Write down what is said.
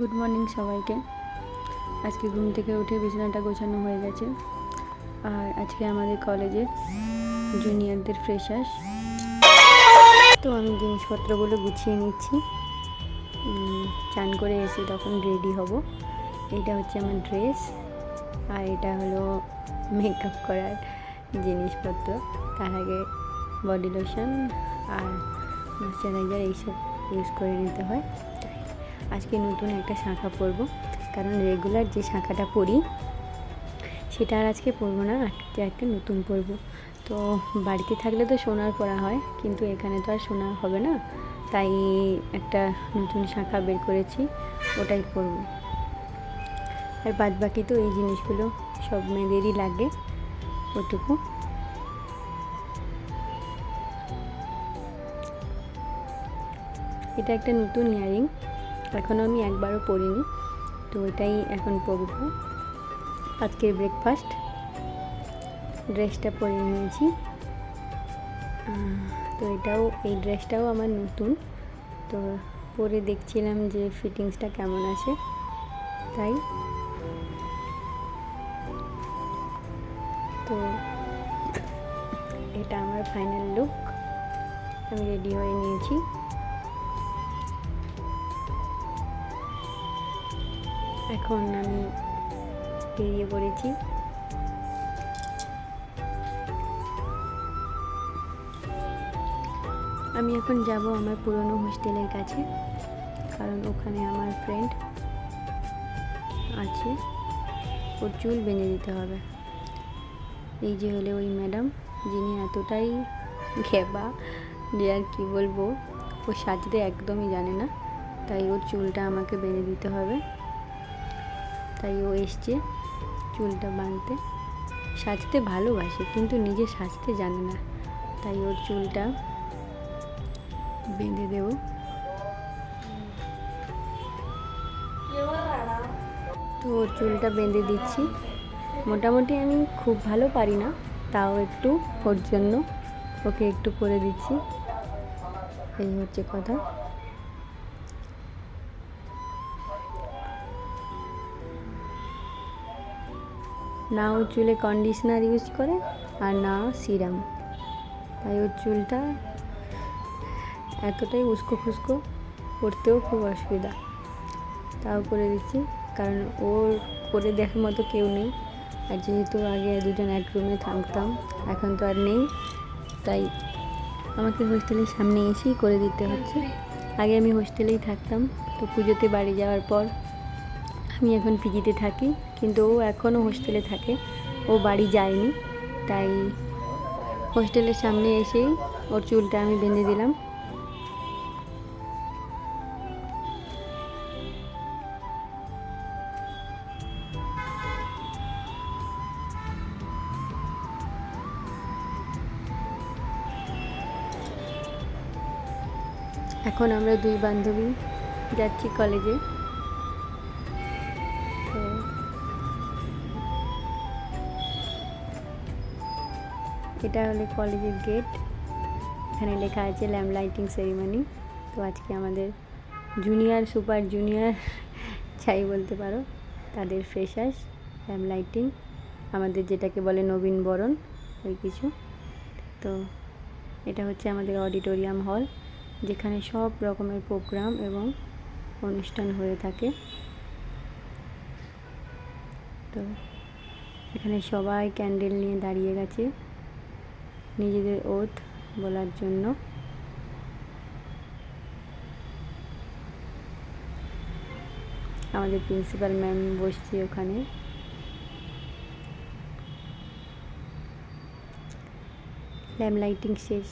Good morning সবাইকে। আজকে ঘুম থেকে উঠে বিছানাটা গোছানো হয়ে গেছে। আর আজকে আমাদের কলেজে জুনিয়রদের ফ্রেশার্স, তো আমি জিনিসপত্রগুলো গুছিয়ে নিচ্ছি। চান করে এসে তখন রেডি হব। এটা হচ্ছে আমার ড্রেস, আর এটা হলো মেকআপ করার জিনিসপত্র। তার আগে বডি লোশন আর ময়শ্চারাইজার এইসব ইউজ করে নিতে হয়। তাই আজকে নতুন একটা শাঁখা পরবো, কারণ রেগুলার যে শাঁখাটা পরি সেটা আর আজকে পরবো না, আজকে একটা নতুন পরবো। তো বাড়িতে থাকলে তো সোনার পরা হয়, কিন্তু এখানে তো আর সোনা হবে না, তাই একটা নতুন শাঁখা বের করেছি, ওটাই পরবো। আর বাদ বাকি তো এই জিনিসগুলো সব মেয়েদেরই লাগে, ওটুকু। এটা একটা নতুন ইয়ারিং, এখনও আমি একবারও পরিনি, তো এটাই এখন পরবো। আজকের ব্রেকফাস্ট ড্রেসটা পরে নিয়েছি। তো এই ড্রেসটাও আমার নতুন, তো পরে দেখছিলাম যে ফিটিংসটা কেমন আছে, তাই তো এটা আমার ফাইনাল লুক। আমি রেডি হয়ে নিয়েছি। এখন আমি বেরিয়ে পড়েছি। আমি এখন যাব আমার পুরনো হোস্টেলের কাছে, কারণ ওখানে আমার ফ্রেন্ড আছে, ওর চুল বেঁধে দিতে হবে। এই যে হলে ওই ম্যাডাম, যিনি এতটাই ঘেবা যে আর কি বলবো, ও সাজতে একদমই জানে না, তাই ওর চুলটা আমাকে বেঁধে দিতে হবে। তাই ও এসছে চুলটা বাঁধতে। সাজতে ভালোবাসে, কিন্তু নিজে সাজতে জানে না, তাই ওর চুলটা বেঁধে দেব। তো ওর চুলটা বেঁধে দিচ্ছি। মোটামুটি আমি খুব ভালো পারি না, তাও একটু ওর জন্য ওকে একটু করে দিচ্ছি, এই হচ্ছে কথা। না ওর চুলে কন্ডিশনার ইউজ করে আর না সিরাম, তাই ওর চুলটা এতটাই উস্কো খুস্কো, করতেও খুব অসুবিধা, তাও করে দিচ্ছি, কারণ ওর করে দেখার মতো কেউ নেই। আর যেহেতু আগে দুজন এক রুমে থাকতাম, এখন তো আর নেই, তাই আমাকে হোস্টেলের সামনে এসেই করে দিতে হচ্ছে। আগে আমি হোস্টেলেই থাকতাম, তো পুজোতে বাড়ি যাওয়ার পর আমি এখন পিজিতে থাকি, কিন্তু ও এখনও হোস্টেলে থাকে, ও বাড়ি যায়নি, তাই হোস্টেলের সামনে এসেই ওর চুলটা আমি বেঁধে দিলাম। এখন আমরা দুই বান্ধবী যাচ্ছি কলেজে। তো এটা হলো কলেজের গেট, এখানে লেখা আছে ল্যাম্প লাইটিং সেরিমনি। তো আজকে আমাদের জুনিয়র সুপার জুনিয়র যাই বলতে পারো, তাদের ফ্রেশার্স ল্যাম্প লাইটিং, আমাদের যেটাকে বলে নবীন বরণ ওই কিছু। তো এটা হচ্ছে আমাদের অডিটোরিয়াম হল, যেখানে সব রকমের প্রোগ্রাম এবং অনুষ্ঠান হয়ে থাকে। তো এখানে সবাই ক্যান্ডেল নিয়ে দাঁড়িয়ে গেছে নিজেদের ওথ বলার জন্য। আমাদের প্রিন্সিপাল ম্যাম বসছে ওখানে। ল্যাম্প লাইটিং শেষ।